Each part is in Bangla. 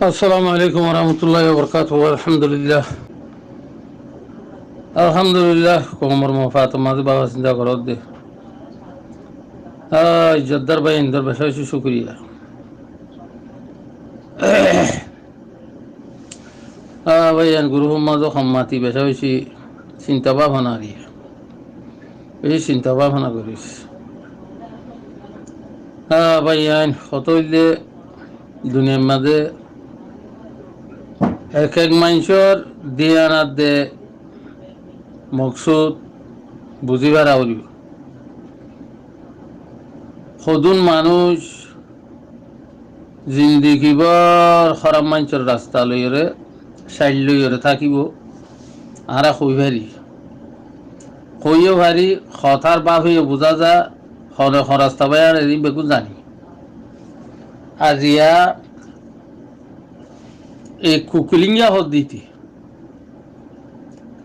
আসসালামু আলাইকুম রহমতুল্লাহ বরকাত। আলহামদুলিল্লাহ আলহামদুলিল্লাহ কোমর মফাত মাঝে বাবা চিন্তা করো দে ইজ্জতদার ভাই ইন্দর বেশা হয়েছি শুক্রিয়া। ভাই গুরু মাঝে সম্মাতি বেশা হয়েছি চিন্তা ভাবনা আর বেশি চিন্তা ভাবনা করিস। ভাই আইন কত হইলে দুনিয়ার মাঝে এক এক মানুষের দিয়ে আনার দে মকসুদ বুঝিবার আউলিব সদুন মানুষ জিন্দিগিবর খরাব মানুষের রাস্তা লইরে সাইড লইরে থাকিব আরা কই ভারি কইও ভারি কথার বাপ হইয়া বোঝা যা হরে খরাস্তা ভাই আর এদিন বেগুন জানি আজিয়া এই কুকুলিঙ্গা হদ দিতি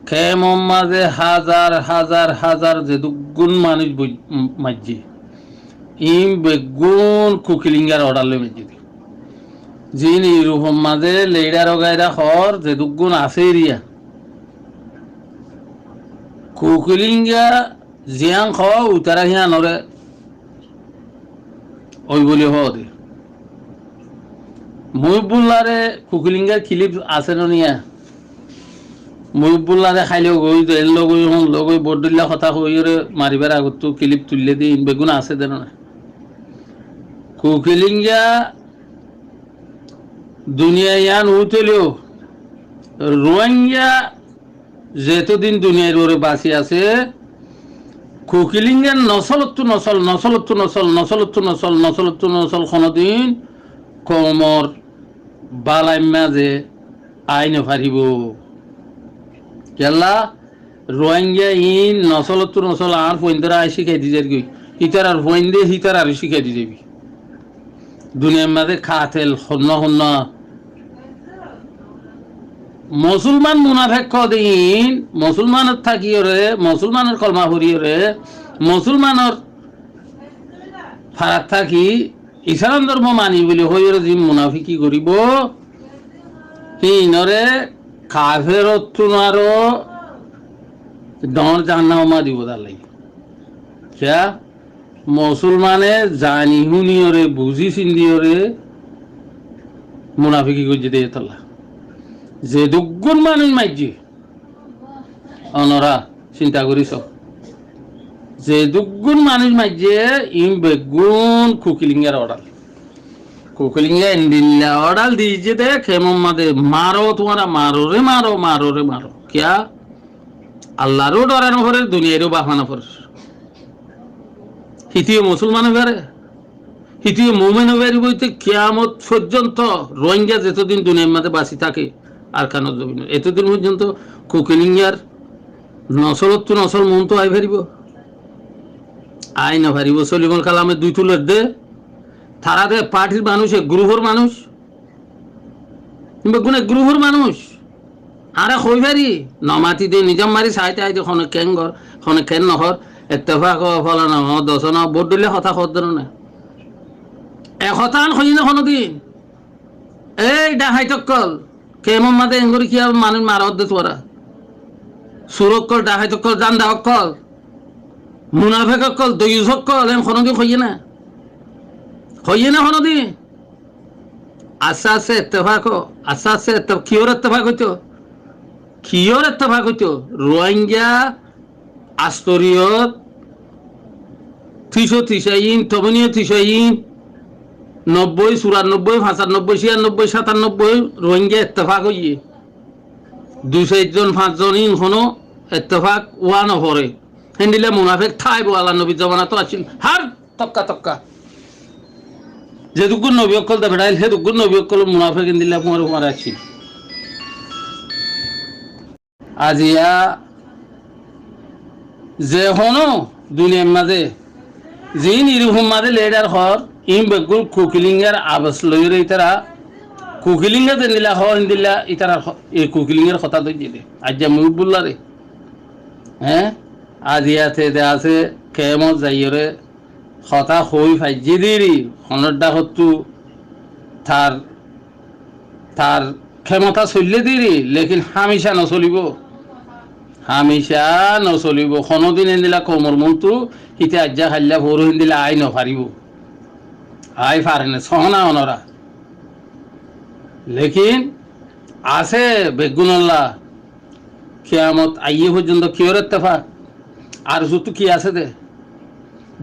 খেমম মাঝে হাজার হাজার হাজার যে দুগুণ মানুষ মাঝি ইম বেগুন কুকিলিঙ্গার অর্ডার লই মাঝি জিন ইরুহম মাঝে লেডা রগাইরা হর যে দুগুণ আছে রিয়া কুকিলিঙ্গা জিয়াং খ উতারা হিয়া নরে ওই বলি হদে মহিবুল্লারে কুকিলিঙ্গার ক্লিপ আছে নিয়া মহিবুল্লারে খাইলেও গই এর লগই হন লগই বরদুল্লা কথা কইরে মারিবার আগত ক্লিপ তুললে দি বেগুন আছে দেন না কুকিলিঙ্গা দুনিয়া ইয়ান উঠলেও রোহিঙ্গা যেতদিন দুনিয়ার ওরে বাঁচি আছে কুকিলিঙ্গার নসলত্তু নসল নসলত্তু নসল নসলত্তু নসল নসলত্তু নসল কোনদিন কমর বালাইম্মা যে আইনে ফারিব কেলা রোহিঙ্গা ইন নসলত্তু নসল আর ফইন্দরা আই শিখাই দি যার গই হিতার আর ফইন্দে হিতার আর শিখাই দি যাবি দুনিয়ার মাঝে খাতেল হন্য হন্য মুসলমান মুনাফেক কদিন মুসলমানের থাকিওরে মুসলমানের কলমা হরিয়রে মুসলমানের ফারাক থাকি ইসলাম ধর্ম মানি বলে হইরে যে মুনাফিকি করিব হিনরে কাফের তুনারও ডর জাহান্নামা দিব তার লাগি কিয়া মুসলমানে জানি হুনিয়রে বুঝি চিন্দিয়রে মুনাফিকি করছে দিয়ে তোলা যে দুগুণ মানুষ মাইজি অনরা চিন্তা করিস যে দুগুণ মানুষ মাইজে ইম বেগুন কুকিলিঙ্গার অর্ডার কুকিলিঙ্গা ইন্দিল্লা অর্ডার দিয়েছে দে খেমম মাদে মারো তোমারা মারো রে মারো মারো রে মারো কিয়া আল্লাহরও ডরানো করে দুনিয়ারও বাহানা করে হিতিয়ে মুসলমান বেড়ে হিতিয়ে মোমেন বেরি বইতে কিয়ামত পর্যন্ত রোহিঙ্গা যতদিন দুনিয়ার মাঝে বাঁচি থাকে আর কেন জমিন এতদিন পর্যন্ত কুকিলিঙ্গার নসলত্তু নসল মন তো আই ফারিব আই না ফারিব সলিমুল কালামের দুই তুলের দে তারা দে পার্টির মানুষ গ্রুপের মানুষ বেগুনে গ্রুপের মানুষ আরে কই ফারি নমাতি দে নিজাম মারি চাইতে আইতে খনে কেন ঘর খনে কেন নহর এত্তেফাক ফলানো দশনা ভোট দিলে কথা খদ্দ না একতান হই না কোনোদিন এই ডাহাই তক্কল কেমন মাদে এঙ্গুরি কি মানুষ মারা দে তোরা সুরক্কল ডাহাই তক্কল জান দাহকল মুনাফেক অক্কল দয়ুস অক্কল এম কোনোদিন হইয়ে না কোনোদিন আস্তে আস্তে এত্তেফাক আস্তে আস্তে কিয়র এত্তেফাক হইতো রোহিঙ্গা আস্তরিয়ত থিসো থিসাইন তবনীয় থিসাইন 90 94 95 96 97 রোহিঙ্গা ইত্তেফাক হইয়ে 2-4 জন 5 জন ইন হনো ইত্তেফাক ওয়ান হরে হেন্দিলে মুনাফিক থাইব আল্লাহ নবী জামানা তো আছিল হার তক্কা তক্কা যে দুগুণ নবী অকল দে বেড়াইল হে দুগুণ নবী অকল মুনাফিক হেন্দিলে মারা আছিল আজিয়া যে হনো দুনিয়ার মাঝে যে নিরুহম মাঝে লেডার হর ইম বেগুল কুকিলিঙ্গার আবাস লইরে ইতারা কুকিলিঙ্গা দিলা হর দিলা ইতারা এই কুকিলিঙ্গার কথা দই দিলে আজ মুহিবুল্লাহ রে হ্যাঁ আজিয়াতে দে আছে কেমত যাইরে কথা হই ফাইজি দিরি হনরডা হতু তার তার ক্ষমতা চললে দিরি লেকিন হামিশা নচলিব, হামিশা নচলিব। কোনোদিন এদিলা কোমর মন্তু হিতে আজ্জা খাইলা ভোর হিন্দিলা আই নপারিব, আই পারে না সহনা অনরা। লেকিন আছে বেগুনল্লা কিয়ামত আইয়ে পর্যন্ত কিয়র ইত্তেফাক আর যত কি আছে দে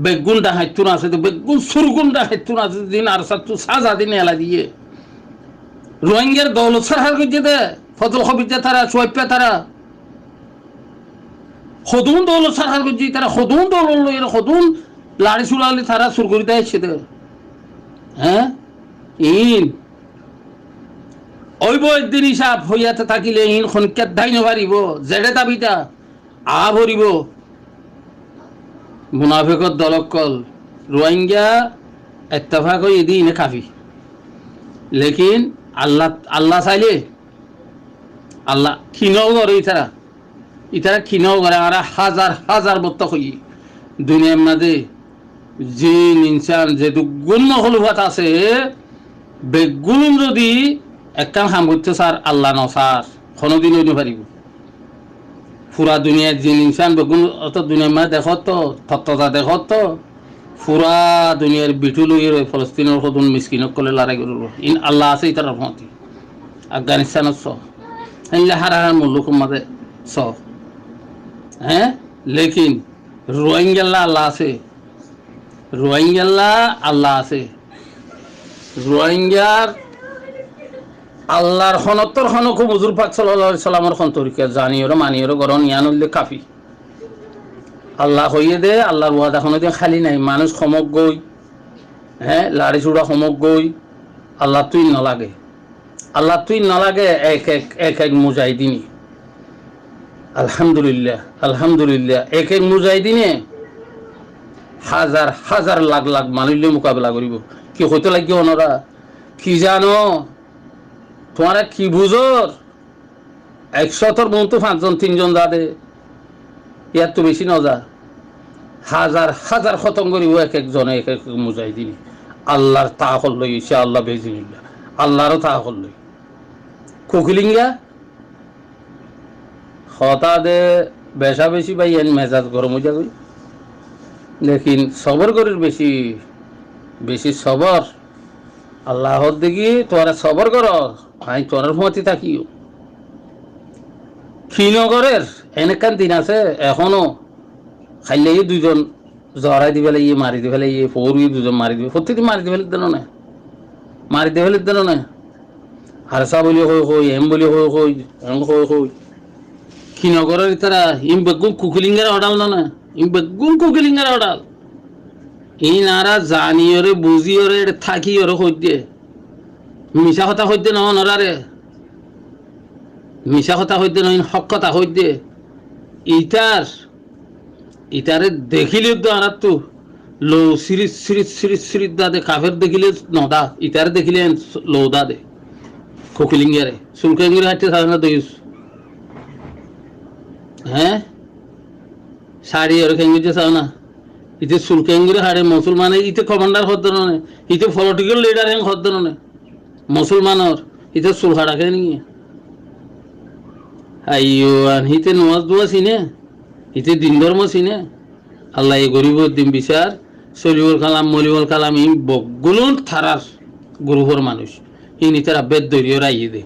বেগুন ডাহাইতুন আছে দে বেগুন সুরগুন ডাহাইতুন আছে দিন আর সাতু সাজা দিন এলা দিয়ে রোহিঙ্গার দৌলত সরকার করছে দে ফজল খবিজা তারা সোয়াইপা তারা খদুন দৌলত সরকার করছে তারা খদুন দৌলত লইয়ের খদুন লাড়ি চুলালি তারা সুর করিতে আসছে দে। হ্যাঁ ইন ওই বৈদিন হিসাব হইয়াতে থাকিলে ইন খনিকার দায় নভারিব জেডে দাবিটা আ ভরিব মুনাফিকর দলকল রোহিঙ্গা ইত্তেফাক হয়ে দিন কাফি। লেকিন আল্লাহ আল্লাহ চাইলে আল্লাহ ক্ষীণও করে ইতারা ইতারা ক্ষীণও করে আর হাজার হাজার বত্ত হই দুনিয়ার মাঝে জিন ইনসান যে গুণ মহলুফাত আছে বেগুন যদি একখান কাম করতে স্যার আল্লাহ নসার কোনোদিন হইতে পারিব। পুরা দুনিয়ার জিন ইনসান বেগুন অত দুনিয়ার মাঝে দেখত তো তত্ত্বতা দেখত তো পুরা দুনিয়ার বিটু লই ফলস্তিনের সদন মিসকিনক কলে লড়াই করল ইন আল্লাহ আছে ইতার রহমতি। আফগানিস্তানত চ এনলে হারা হার মুল্লুকের মাঝে চ হ্যাঁ লেকিন রোহিঙ্গাল্লা আল্লাহ আছে, রোহিঙ্গাল্লা আল্লাহ আছে। রোহিঙ্গার আল্লাহর খনত্তর খনকু হুজুর পাক সাল্লাল্লাহু আলাইহি সাল্লামের খন তরিকা জানিওর মানিওর গরন ইয়ান হইলে কাফি। আল্লাহ হইয়ে দে আল্লাহর ওয়াদা কোনো দিন খালি নাই। মানুষ সমক গই হ্যাঁ লাড়ি চূড়া সমক গই আল্লাহ তুই নালাগে, আল্লাহ তুই নালাগে এক এক এক এক মুজাহিদিনী। আলহামদুলিল্লাহ আলহামদুলিল্লাহ এক এক মুজাহিদিনে হাজার হাজার লাখ লাখ মানুষলে মোকাবেলা করিব। কি হইতে লাগিব ওনারা কি জানো তোমার কি বুঝোর 100 বন্ধু 5জন 3জন যা দে ইয়ার তো বেশি নজা হাজার হাজার খতম করিব এক একজনে এক এক মুজাহিদিনী। আল্লাহর তাকল লই ইনশাআল্লাহ বেজিনিল্লাহ আল্লাহরও তাকল লই কোকিলিঙ্গা হতা দে বেশা বেশি ভাই এন মেজাজ গরম হয়ে যাবে। লেকিন সবর করির বেশি বেশি সবর আল্লাহর দেখি তোরা সবর কর আমি তোর মতি থাকিও। শ্রীনগরের এনেকান দিন আছে এখনো খাইলে দুজন জড়াই দি ফেলে ইয়ে মারি দি ফেলে ইয়ে পৌরুই দুজন মারি দিবে প্রত্যেকদিন মারি দি ফেলে দিল না মারি দি ফেলে দিল না হারসা বলি হই হই এম বলি হই হই এম হই হই শ্রীনগরের তারা ইম বেগুন কুকিলিঙ্গার অডাল না ইম বেগুন কুকিলিঙ্গার অডাল ই নারা জানিওরে বুঝিওরে থাকি ওরে হই দিয়ে মিশা কথা হই দিয়ে নরারে মিশা কথা হই দিয়ে নইন হক কথা হই দিয়ে ইটার ইটারে দেখিলে তো আর তো লো সিরিজ সিরিজ সিরিজ সিরিজ দা দে কাফের দেখিলে নদা ইটারে দেখিলে লো দা দে কোকিলিঙ্গারে সুলকাঙ্গির হাতে সাধারণ দেখিস হ্যাঁ শাড়ি ওর খেঙ্গিতে চাও না ইতে সুলকাঙ্গির হাড়ে মুসলমানে ইতে কমান্ডার হদ্দ নে ইতে পলিটিক্যাল লিডার হেন হদ্দ নে মুসলমানর ইতে সুল হাড়া খেয়ে নিয়ে আইয়ো আন হিতে নমাজ দোয়া চিনে ইতে দিন ধর্ম চিনে আল্লাহ এ গরিব দিন বিচার সলিউল কালাম মলিউল কালাম ই বগুলুন থারার গ্রুপের মানুষ ইনি তারা বেদ দরিয় রাইয়ে দে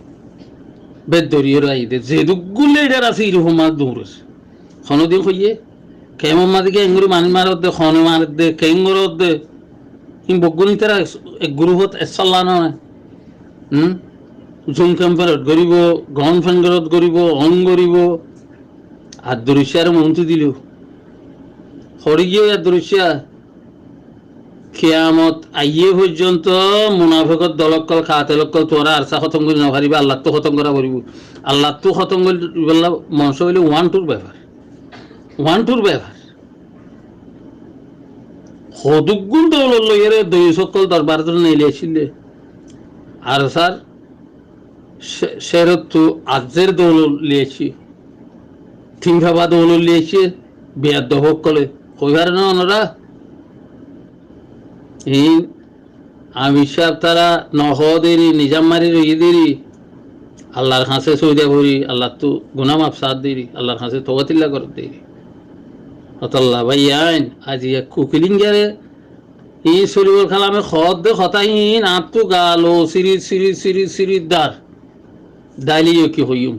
বেদ দরিয় রাইয়ে দে যে দুগুল লিডার আছে এরকম মাছ দৌড় আছে কোনোদিন কইয়ে কেমন মাদিকে এঙ্গুরি মানুষ মারত দে খনে মারত দে কেঙ্গরত দে ইন বগুনি তারা এক গ্রুপত এসাল্লাহ নয় জুম ক্যাম্পারত গরিব গ্রাউন্ড ফ্যাঙ্গারত গরিব অন গরিব আর দৃশ্যার মন্ত্রী দিল হরি গিয়ে আর দৃশ্যা কিয়ামত আইয়ে পর্যন্ত মুনাফিকত দলকল খাতেলকল তোরা আরসা খতম করে না পারিবে আল্লাহ তো খতম করা পারিব আল্লাহ তো খতম করে মনস হইলে ওয়ান টুর ব্যাপার সদুগুণ দৌলত লইয়ারে দুই সকল দরবার নেইলে আসিলে আর স্যার সেরত তো আজের দৌলত লিয়েছি থিংখাবা দৌলত লিয়েছে বিয়ার দহক কলে কইবার না ওনারা এই আমি সাহেব তারা নহদেরই নিজাম মারি রইদেরই আল্লাহর কাছে সইদা করি আল্লাহ তো গুনাহ মাফ সাথ দিই আল্লাহর কাছে তওবাতিল্লাহ করে দিই অতল্লা ভাই আইন আজি এক কুকিলিং গেরে ই সলিউল কালামে খদ দে খতাইন আত্তু গালো সিরি দার দাইলিও কি হইম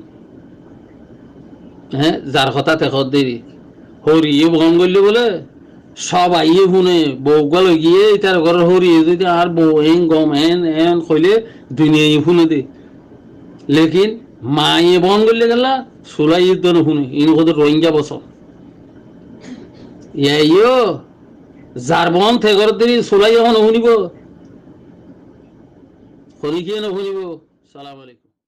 হ্যাঁ যার কথা তে খদ দেরি হরিয়ে ভঙ্গ করলে বলে সব আইয়ে শুনে বউগাল গিয়ে তার ঘরের হরিয়ে যদি আর বউ হেন গম হেন হেন কইলে দুনিয়ায় শুনে দে লেকিন মায়ে বহন করলে গেলা সোলাই তো শুনে ইন কত রোহিঙ্গা বসম ইয়াইও যার বহন থেকে দেরি সোলাই এখন শুনিব হরি কিয়ে শুনিব সালাম আলাইকুম